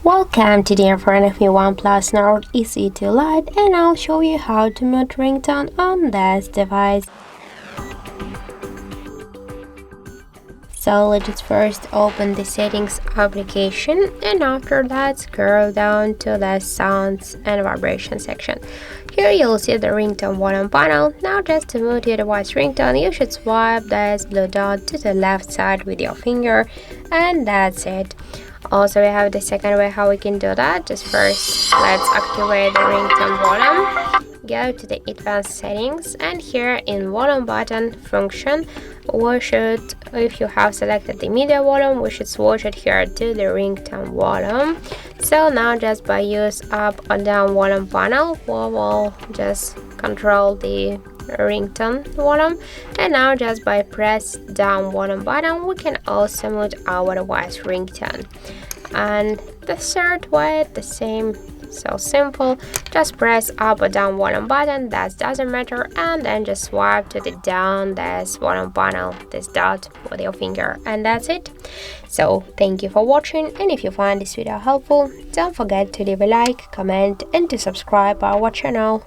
Welcome, today in front of me OnePlus Nord CE Lite, and I'll show you how to mute ringtone on this device. So let's first open the settings application, and after that scroll down to the sounds and vibration section. Here you'll see the ringtone volume panel. Now just to mute your device ringtone, you should swipe this blue dot to the left side with your finger, and that's it. Also, we have the second way how we can do that. Just first, let's activate the ringtone volume. Go to the advanced settings, and here in volume button function, we should, if you have selected the media volume, we should switch it here to the ringtone volume. So now just by use up or down volume panel, we will just control the ringtone volume, and now just by press down volume button we can also mute our device ringtone. And the third way, the same, so simple, just press up or down volume button, that doesn't matter, and then just swipe to the down this volume panel, this dot with your finger, and that's it. So thank you for watching, and if you find this video helpful, don't forget to leave a like, comment and to subscribe our channel.